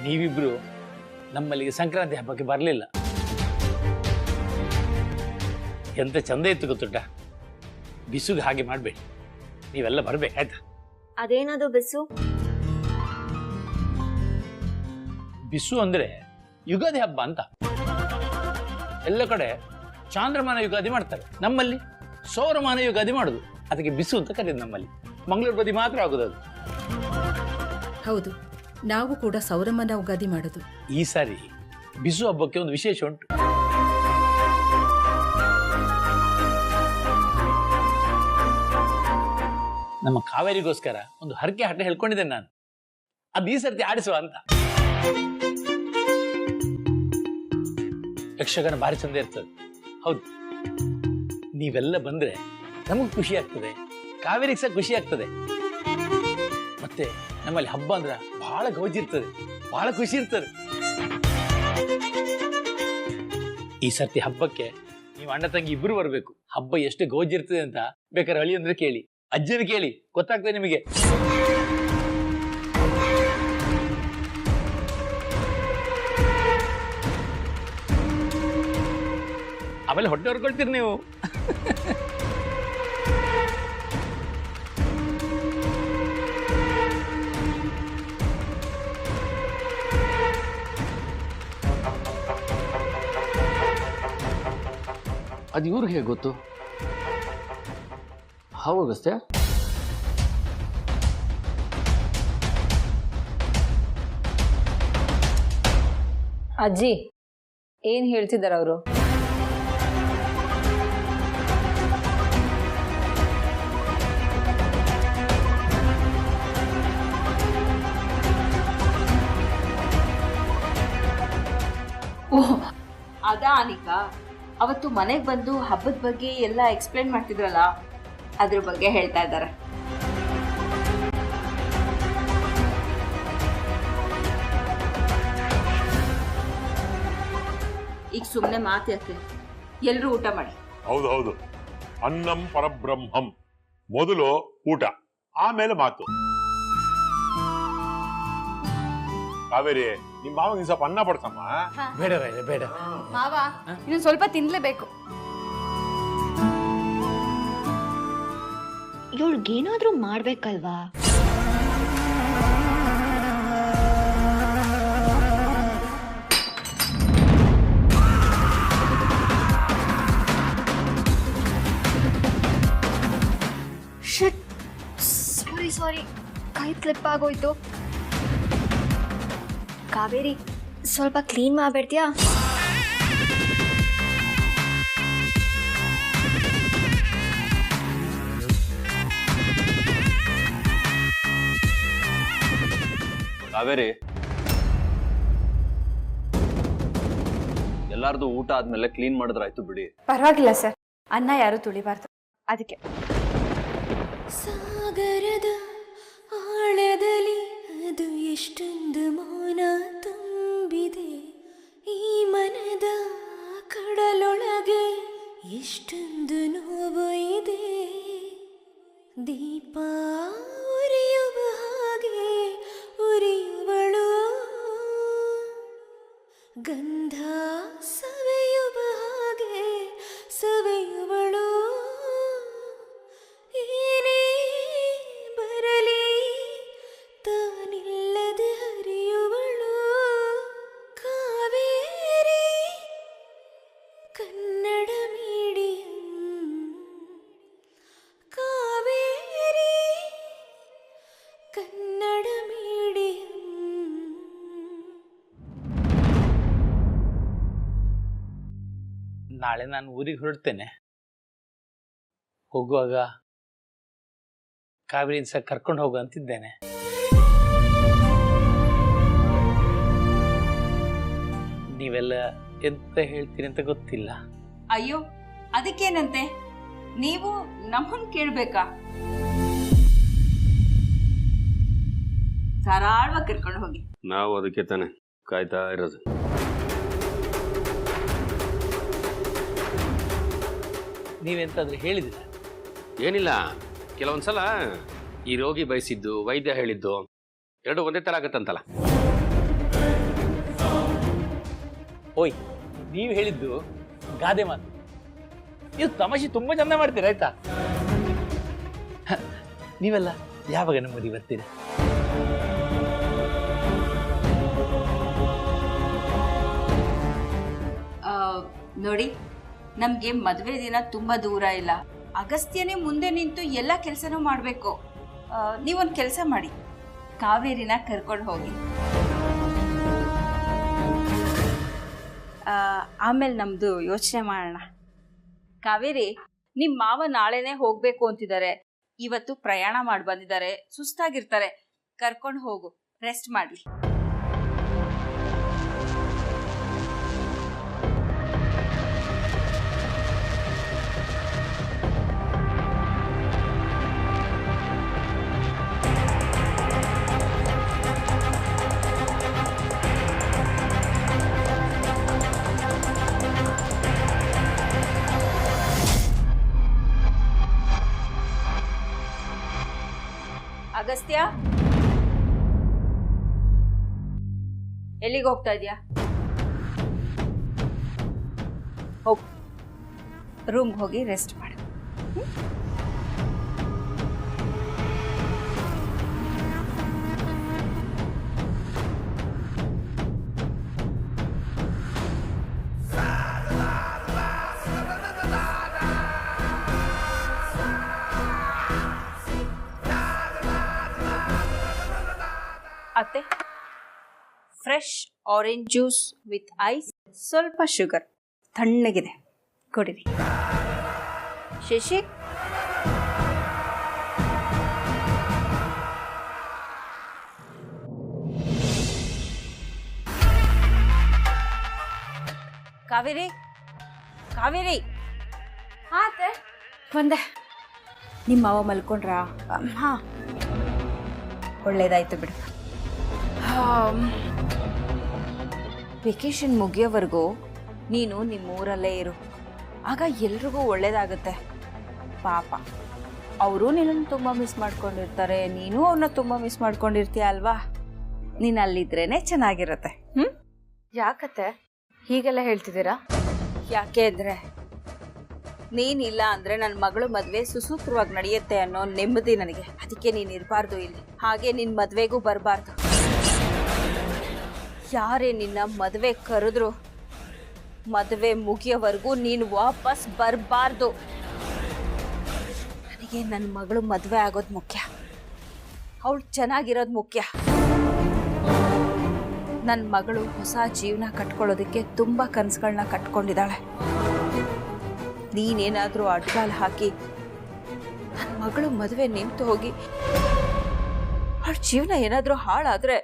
ನೀವಿಬ್ರು ನಮ್ಮಲ್ಲಿಗೆ ಸಂಕ್ರಾಂತಿ ಹಬ್ಬಕ್ಕೆ ಬರಲಿಲ್ಲ. ಎಂತ ಚಂದ ಇತ್ತು ಗೊತ್ತುಂಟ. ಬಿಸುಗೆ ಹಾಗೆ ಮಾಡಬೇಡಿ, ನೀವೆಲ್ಲ ಬರ್ಬೇಕಾಯ್ತಾ? ಅದೇನದು ಬಿಸು? ಬಿಸು ಅಂದ್ರೆ ಯುಗಾದಿ ಹಬ್ಬ ಅಂತ. ಎಲ್ಲ ಕಡೆ ಚಾಂದ್ರಮಾನ ಯುಗಾದಿ ಮಾಡ್ತಾರೆ, ನಮ್ಮಲ್ಲಿ ಸೌರಮಾನ ಯುಗಾದಿ ಮಾಡುದು. ಅದಕ್ಕೆ ಬಿಸು ಅಂತ ಕರೆಯೋದು. ನಮ್ಮಲ್ಲಿ ಮಂಗಳೂರು ಬದಿ ಮಾತ್ರ ಆಗುದು ಅದು. ಹೌದು, ನಾವು ಕೂಡ ಸೌರಮಾನ ಯುಗಾದಿ ಮಾಡೋದು. ಈ ಸಾರಿ ಬಿಸು ಹಬ್ಬಕ್ಕೆ ಒಂದು ವಿಶೇಷ ಉಂಟು. ನಮ್ಮ ಕಾವೇರಿಗೋಸ್ಕರ ಒಂದು ಹರಕೆ ಹಠ ಹೇಳ್ಕೊಂಡಿದ್ದೇನೆ ನಾನು. ಅದು ಈ ಸರ್ತಿ ಆಡಿಸುವ ಅಂತ. ಯಕ್ಷಗಾನ ಭಾರಿ ಚಂದ ಇರ್ತದೆ. ಹೌದು, ನೀವೆಲ್ಲ ಬಂದ್ರೆ ನಮಗ್ ಖುಷಿ ಆಗ್ತದೆ, ಕಾವೇರಿಗೆ ಸಹ ಖುಷಿ ಆಗ್ತದೆ. ಮತ್ತೆ ನಮ್ಮಲ್ಲಿ ಹಬ್ಬ ಅಂದ್ರೆ ಬಹಳ ಗೌಜಿರ್ತದೆ, ಬಹಳ ಖುಷಿ ಇರ್ತದೆ. ಈ ಸರ್ತಿ ಹಬ್ಬಕ್ಕೆ ನೀವು ಅಣ್ಣ ತಂಗಿ ಇಬ್ರು ಬರ್ಬೇಕು. ಹಬ್ಬ ಎಷ್ಟು ಗೌಜಿರ್ತದೆ ಅಂತ ಬೇಕಾದ್ರೆ ಅಳಿ ಅಂದ್ರೆ ಕೇಳಿ, ಅಜ್ಜನ ಕೇಳಿ, ಗೊತ್ತಾಗ್ತದೆ ನಿಮಗೆ. ಆಮೇಲೆ ಹೊಟ್ಟೆ ಹೊರ್ಕೊಳ್ತೀರಿ ನೀವು. ಅದು ಇವ್ರಿಗೆ ಹೇಗೆ ಗೊತ್ತು? ಹೌದಷ್ಟೇ. ಅಜ್ಜಿ ಏನ್ ಹೇಳ್ತಿದಾರ ಅವರು? ಓಹ್, ಅದಾ ಅನಿಕಾ, ಅವತ್ತು ಮನೆಗೆ ಬಂದು ಹಬ್ಬದ ಬಗ್ಗೆ ಎಲ್ಲ ಎಕ್ಸ್ಪ್ಲೇನ್ ಮಾಡ್ತಿದ್ರಲ್ಲ, ಅದ್ರ ಬಗ್ಗೆ ಹೇಳ್ತಾ ಇದ್ದಾರೆ. ಈಗ ಸುಮ್ಮನೆ ಮಾತು ಯಾಕೆ, ಎಲ್ಲರೂ ಊಟ ಮಾಡಿ. ಹೌದು ಹೌದು, ಅನ್ನಂ ಪರಬ್ರಹ್ಮಂ. ಮೊದಲು ಊಟ, ಆಮೇಲೆ ಮಾತು. ಕಾವೇರಿ, ನಿಮ್ ಮಾವಂಗೆ ಸ್ವಲ್ಪ ಅನ್ನ ಪಡ್ಸಮ್ಮ. ಬೇಡ ಬೇಡ ಬೇಡ ಮಾವ, ಇನ್ನೊಂದು ಸ್ವಲ್ಪ ತಿನ್ಲೇಬೇಕು. ಇವಳಿಗೇನಾದ್ರೂ ಮಾಡ್ಬೇಕಲ್ವಾ? ಶಿಟ್, ಸಾರಿ, ಕೈ ಸ್ಲಿಪ್ ಆಗೋಯ್ತು. ಕಾವೇರಿ, ಸ್ವಲ್ಪ ಕ್ಲೀನ್ ಮಾಡ್ಬಿಡ್ತೀಯಾ? ಕಾವೇರಿ, ಎಲ್ಲಾರ್ದು ಊಟ ಆದ್ಮೇಲೆ ಕ್ಲೀನ್ ಮಾಡಿದ್ರಾಯ್ತು ಬಿಡಿ. ಪರವಾಗಿಲ್ಲ ಸರ್, ಅನ್ನ ಯಾರು ತುಳಿಬಾರ್ದು, ಅದಕ್ಕೆ. ಸಾಗರದ ಆಳದಲ್ಲಿ ಅದು ಎಷ್ಟೊಂದು ಮೌನ ತುಂಬಿದೆ, ಈ ಮನದ ಕಡಲೊಳಗೆ ಎಷ್ಟೊಂದು ನೋವು ಇದೆ. ದೀಪ ಉರಿಯುವ ಹಾಗೆ ಉರಿಯುವಳು, ಗಂಧ ಸವೆಯುವ ಹಾಗೆ ಸವೆಯುವಳು. ಏನೇ ಬರಲಿ ತಾನಿಲ್ಲದೆ ಹರಿಯುವಳು. Kaveri Kannada medium, Kaveri Kannada medium. ನಾಳೆ ನಾನು ಊರಿಗೆ ಹೊರಡ್ತೇನೆ. ಹೋಗುವಾಗ ಕಾವೇರಿ ಸಹ ಕರ್ಕೊಂಡು ಹೋಗು ಅಂತಿದ್ದೇನೆ. ನೀವೆಲ್ಲ ಎಂತ ಹೇಳ್ತೀರಿ ಅಂತ ಗೊತ್ತಿಲ್ಲ. ಅಯ್ಯೋ, ಅದಕ್ಕೇನಂತೆ, ನೀವು ನಮ್ಮನ್ ಕೇಳ್ಬೇಕಾ? ಧಾರಾಳವಾಗಿ ಕರ್ಕೊಂಡು ಹೋಗಿ. ನಾವು ಅದಕ್ಕೆ ತಾನೆ ಕಾಯ್ತಾ ಇರೋದು. ನೀವೆಂತಾದ್ರೂ ಹೇಳಿದಿರ? ಏನಿಲ್ಲ, ಕೆಲವೊಂದ್ಸಲ ಈ ರೋಗಿ ಬಯಸಿದ್ದು ವೈದ್ಯ ಹೇಳಿದ್ದು ಎರಡು ಒಂದೇ ತರ ಆಗತ್ತಂತಲ್ಲ. ಓಯ್, ನೀವು ಹೇಳಿದ್ದು ಗಾದೆ ಮಾತು. ನೀವು ತಮಾಷೆ ತುಂಬಾ ಚಂದ ಮಾಡ್ತೀರಾ ಆಯ್ತಾ? ನೀವೆಲ್ಲ ಯಾವಾಗ ನಮ್ಮೂರಿಗೆ ಬರ್ತೀರಾ? ನೋಡಿ, ನಮ್ಗೆ ಮದುವೆ ದಿನ ತುಂಬಾ ದೂರ ಇಲ್ಲ. ಅಗಸ್ತ್ಯನೇ ಮುಂದೆ ನಿಂತು ಎಲ್ಲ ಕೆಲಸನೂ ಮಾಡಬೇಕು. ನೀವೊಂದು ಕೆಲಸ ಮಾಡಿ, ಕಾವೇರಿನ ಕರ್ಕೊಂಡು ಹೋಗಿ. ಆಮೇಲೆ ನಮ್ದು ಯೋಚನೆ ಮಾಡೋಣ. ಕಾವೇರಿ, ನಿಮ್ಮ ಮಾವ ನಾಳೆನೇ ಹೋಗ್ಬೇಕು ಅಂತಿದ್ದಾರೆ. ಇವತ್ತು ಪ್ರಯಾಣ ಮಾಡಿ ಬಂದಿದ್ದಾರೆ, ಸುಸ್ತಾಗಿರ್ತಾರೆ. ಕರ್ಕೊಂಡು ಹೋಗು, ರೆಸ್ಟ್ ಮಾಡಲಿ. ಅಗಸ್ತ್ಯ, ಎಲ್ಲಿಗೆ ಹೋಗ್ತಾ ಇದೀಯಾ? ಹೋಗ್, ರೂಮ್ಗೆ ಹೋಗಿ ರೆಸ್ಟ್ ಮಾಡು. ಅತ್ತೆ, fresh orange juice with ice, ಸ್ವಲ್ಪ ಶುಗರ್, ತಣ್ಣಗಿದೆ, ಕೊಡಿರಿ. ಶಶಿ, ಕಾವೇರಿ, ಕಾವೇರಿ. ಹಾ ಅತ್ತೆ, ಬಂದೆ. ನಿಮ್ಮ ಮಾವ ಮಲ್ಕೊಂಡ್ರಾ? ಹಾ. ಒಳ್ಳೇದಾಯ್ತು ಬಿಡು. ವೆಕೇಶನ್ ಮುಗಿಯೋವರೆಗೂ ನೀನು ನಿಮ್ಮೂರಲ್ಲೇ ಇರು. ಆಗ ಎಲ್ರಿಗೂ ಒಳ್ಳೇದಾಗುತ್ತೆ. ಪಾಪ, ಅವರು ನಿನ್ನನ್ನು ತುಂಬ ಮಿಸ್ ಮಾಡ್ಕೊಂಡಿರ್ತಾರೆ, ನೀನು ಅವ್ರನ್ನ ತುಂಬ ಮಿಸ್ ಮಾಡ್ಕೊಂಡಿರ್ತೀಯ ಅಲ್ವಾ? ನೀನು ಅಲ್ಲಿದ್ರೇನೆ ಚೆನ್ನಾಗಿರುತ್ತೆ. ಯಾಕತ್ತೆ ಹೀಗೆಲ್ಲ ಹೇಳ್ತಿದ್ದೀರಾ? ಯಾಕೆ ಅಂದರೆ, ನೀನಿಲ್ಲ ಅಂದರೆ ನನ್ನ ಮಗಳು ಮದುವೆ ಸುಸೂತ್ರವಾಗಿ ನಡೆಯುತ್ತೆ ಅನ್ನೋ ನೆಮ್ಮದಿ ನನಗೆ. ಅದಕ್ಕೆ ನೀನು ಇರಬಾರ್ದು ಇಲ್ಲಿ, ಹಾಗೆ ನಿನ್ನ ಮದುವೆಗೂ ಬರಬಾರ್ದು. ಯಾರೇ ನಿನ್ನ ಮದುವೆ ಕರೆದ್ರು ಮದುವೆ ಮುಗಿಯೋವರೆಗೂ ನೀನು ವಾಪಸ್ ಬರಬಾರ್ದು. ನನಗೆ ನನ್ನ ಮಗಳು ಮದುವೆ ಆಗೋದು ಮುಖ್ಯ, ಅವಳು ಚೆನ್ನಾಗಿರೋದು ಮುಖ್ಯ. ನನ್ನ ಮಗಳು ಹೊಸ ಜೀವನ ಕಟ್ಕೊಳ್ಳೋದಕ್ಕೆ ತುಂಬ ಕನಸುಗಳನ್ನ ಕಟ್ಕೊಂಡಿದ್ದಾಳೆ. ನೀನೇನಾದರೂ ಅಡ್ಗಾಲು ಹಾಕಿ ನನ್ನ ಮಗಳು ಮದುವೆ ನಿಂತು ಹೋಗಿ ಅವಳ ಜೀವನ ಏನಾದರೂ ಹಾಳಾದರೆ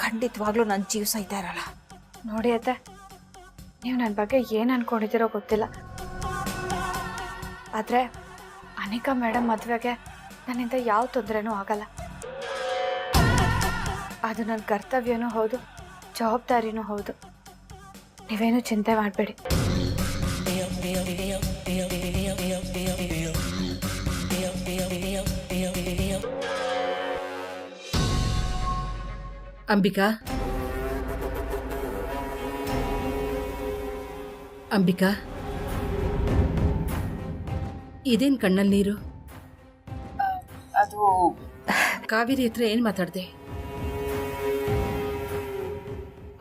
ಖಂಡಿತವಾಗ್ಲೂ ನನ್ನ ಜೀವ ಸಹಿತ ಇರಲ್ಲ. ನೋಡಿ ಅತ್ತೆ, ನೀವು ನನ್ನ ಬಗ್ಗೆ ಏನು ಅನ್ಕೊಂಡಿದ್ದೀರೋ ಗೊತ್ತಿಲ್ಲ, ಆದರೆ ಅನಿಕಾ ಮೇಡಮ್ ಮದುವೆಗೆ ನನ್ನಿಂದ ಯಾವ ತೊಂದರೆನೂ ಆಗಲ್ಲ. ಅದು ನನ್ನ ಕರ್ತವ್ಯನೂ ಹೌದು, ಜವಾಬ್ದಾರಿನೂ ಹೌದು. ನೀವೇನು ಚಿಂತೆ ಮಾಡಬೇಡಿ. ಅಂಬಿಕಾ, ಅಂಬಿಕಾ, ಇದೇನು ಕಣ್ಣಲ್ಲಿ ನೀರು? ಅದು ಕಾವೇರಿ ಹತ್ರ ಏನು ಮಾತಾಡ್ದೆ?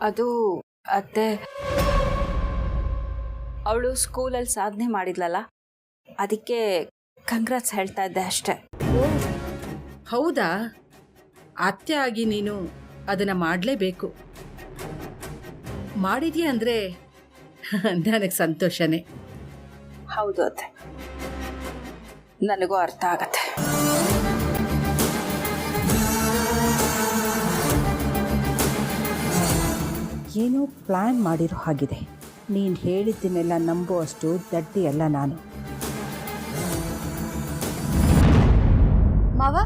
ಅದು ಅತ್ತೆ, ಅವಳು ಸ್ಕೂಲಲ್ಲಿ ಸಾಧನೆ ಮಾಡಿದ್ಲಲ್ಲ, ಅದಕ್ಕೆ ಕಂಗ್ರಾಟ್ಸ್ ಹೇಳ್ತಾ ಇದ್ದೆ ಅಷ್ಟೆ. ಹೌದಾ? ಅತ್ತೆ ಆಗಿ ನೀನು ಅದನ್ನು ಮಾಡಲೇಬೇಕು. ಮಾಡಿದ್ಯಾ ಅಂದರೆ ನನಗೆ ಸಂತೋಷನೇ. ಹೌದು ಅತ್ತೆ, ನನಗೂ ಅರ್ಥ ಆಗತ್ತೆ. ಏನೋ ಪ್ಲ್ಯಾನ್ ಮಾಡಿರೋ ಹಾಗಿದೆ. ನೀನು ಹೇಳಿದ್ದನ್ನೆಲ್ಲ ನಂಬುವಷ್ಟು ದಡ್ಡಿ ಅಲ್ಲ ನಾನು. ಮಾವ,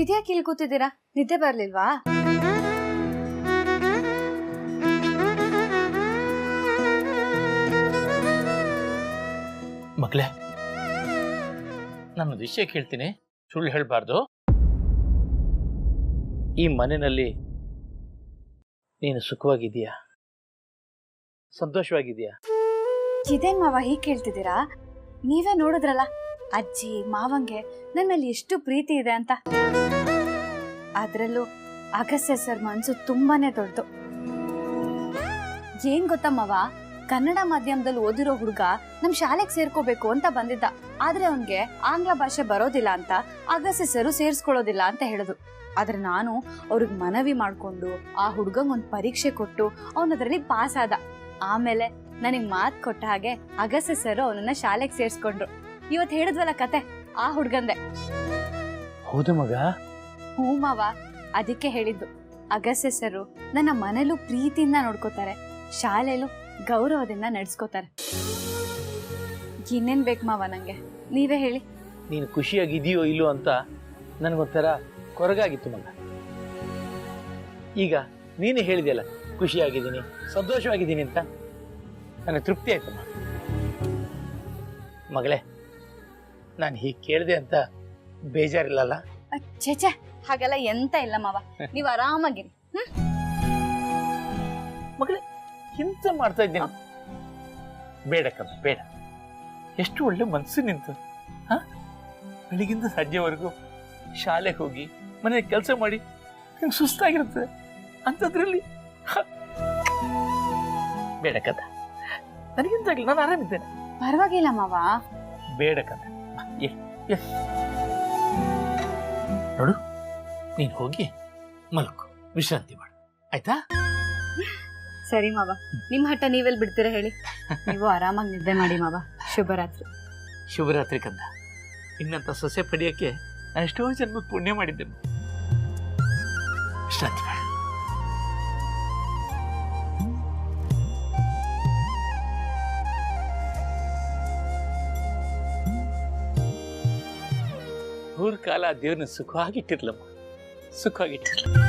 ಇದ್ಯಾಕೆ ಇಲ್ಲಿ ಕೂತಿದ್ದೀರಾ? ನಿದ್ದೆ ಬರ್ಲಿಲ್ವಾ? ಮಗಳೇ, ನಾನೊಂದು ವಿಷಯ ಕೇಳ್ತೀನಿ, ಸುಳ್ಳು ಹೇಳಬಾರ್ದು. ಈ ಮನೆಯಲ್ಲಿ ನೀನು ಸುಖವಾಗಿದೆಯಾ, ಸಂತೋಷವಾಗಿದೆಯಾ? ಇದೇನ್ ಮಾವ ಹೀಗೆ ಕೇಳ್ತಿದ್ದೀರಾ? ನೀವೇ ನೋಡಿದ್ರಲ್ಲ ಅಜ್ಜಿ ಮಾವಂಗೆ ನನ್ನ ಮೇಲೆ ಎಷ್ಟು ಪ್ರೀತಿ ಇದೆ ಅಂತ. ಅದ್ರಲ್ಲೂ ಅಗಸ್ತ್ಯ ಸರ್ ಮನ್ಸು ತುಂಬಾನೇ ದೊಡ್ಡದು. ಏನ್ ಗೊತ್ತಾ ಮಾವ, ಕನ್ನಡ ಮಾಧ್ಯಮದಲ್ಲಿ ಓದಿರೋ ಹುಡುಗ ನಮ್ ಶಾಲೆಗೆ ಸೇರ್ಕೋಬೇಕು ಅಂತ ಬಂದಿದ್ದ. ಆದ್ರೆ ಅವನ್ಗೆ ಆಂಗ್ಲ ಭಾಷೆ ಬರೋದಿಲ್ಲ ಅಂತ ಅಗಸ್ತ್ಯ ಸರ್ ಸೇರ್ಸ್ಕೊಳ್ಳೋದಿಲ್ಲ ಅಂತ ಹೇಳಿದ್ರು. ಆದ್ರೆ ನಾನು ಅವ್ರಿಗೆ ಮನವಿ ಮಾಡ್ಕೊಂಡು ಆ ಹುಡುಗಂಗ್ ಒಂದ್ ಪರೀಕ್ಷೆ ಕೊಟ್ಟು ಅವನದ್ರಲ್ಲಿ ಪಾಸ್ ಆದ. ಆಮೇಲೆ ನನಗ್ ಮಾತ್ ಕೊಟ್ಟ ಹಾಗೆ ಅಗಸ್ತ್ಯ ಸರ್ ಅವನನ್ನ ಶಾಲೆಗೆ ಸೇರ್ಸ್ಕೊಂಡ್ರು. ಇವತ್ ಹೇಳಿದ್ವಲ್ಲ ಕತೆ, ಆ ಹುಡ್ಗಂದೆ. ಹೌದು ಮಗ? ಹ್ಞೂ ಮಾವ, ಅದಕ್ಕೆ ಹೇಳಿದ್ದು. ಅಗಸ್ತ್ಯ ಸರ್ ನನ್ನ ಮನೇಲೂ ಪ್ರೀತಿಯಿಂದ ನೋಡ್ಕೋತಾರೆ, ಶಾಲೆಯಲ್ಲೂ ಗೌರವದಿಂದ ನಡೆಸ್ಕೋತಾರೆ. ಇನ್ನೇನ್ ಬೇಕು ಮಾವ ನಂಗೆ, ನೀವೇ ಹೇಳಿ. ನೀನು ಖುಷಿಯಾಗಿದೆಯೋ ಇಲ್ಲೋ ಅಂತ ನನಗೊಂಥರ ಕೊರಗಾಗಿತ್ತು ಮಗ. ಈಗ ನೀನು ಹೇಳಿದೆಯಲ್ಲ ಖುಷಿಯಾಗಿದ್ದೀನಿ, ಸಂತೋಷವಾಗಿದ್ದೀನಿ ಅಂತ, ನನಗೆ ತೃಪ್ತಿ ಆಯ್ತಮ್ಮ. ಮಗಳೇ, ನಾನು ಹೀಗೆ ಕೇಳಿದೆ ಅಂತ ಬೇಜಾರಿಲ್ಲಲ್ಲ? ಛೇ, ಹಾಗೆಲ್ಲ ಎಂತ ಇಲ್ಲ ಮಾವ, ನೀವು ಆರಾಮಾಗಿರಿ. ಮಗಳೇ, ಎಂತ ಮಾಡ್ತಾ ಇದ್ದೀನಿ? ಬೇಡಕ್ಕಮ್ಮ, ಬೇಡ. ಎಷ್ಟು ಒಳ್ಳೆ ಮನಸ್ಸು ನಿಂತು. ಬೆಳಿಗಿಂದ ಸಂಜೆವರೆಗೂ ಶಾಲೆಗೆ ಹೋಗಿ ಮನೆ ಕೆಲಸ ಮಾಡಿ ನಿಂಗೆ ಸುಸ್ತಾಗಿರ್ತದೆ. ಅಂಥದ್ರಲ್ಲಿ ಬೇಡಕ್ಕಂತ, ನನಗಿಂತಾಗಲಿ ನಾನು ಆರಾಮಿದ್ದೇನೆ. ಪರವಾಗಿಲ್ಲ ಮಾವ. ಬೇಡಕ್ಕಂತ ನೋಡು, ನೀನು ಹೋಗಿ ಮಲ್ಕೊ, ವಿಶ್ರಾಂತಿ ಮಾಡು, ಆಯ್ತಾ? ಸರಿ ಮಾವ, ನಿಮ್ ಹಠ ನೀವೆಲ್ಲಿ ಬಿಡ್ತೀರಾ ಹೇಳಿ. ನೀವು ಆರಾಮಾಗಿ ನಿದ್ದೆ ಮಾಡಿ ಮಾವ. ಶುಭರಾತ್ರಿ. ಶುಭರಾತ್ರಿ ಕಂದ. ಇನ್ನಂತ ಸೊಸೆ ಪಡೆಯಕ್ಕೆ ನಾನು ಎಷ್ಟೋ ಜನ್ಮ ಪುಣ್ಯ ಮಾಡಿದ್ದೇನೆ. ವಿಶ್ರಾಂತಿ ಮಾಡು. ಊರ್ ಕಾಲ ದೇವ್ರನ್ನ ಸುಖವಾಗಿಟ್ಟಿರ್ಲಮ್ಮ, ಸುಖವಾಗಿಟ್ಟಿರ್ಲ.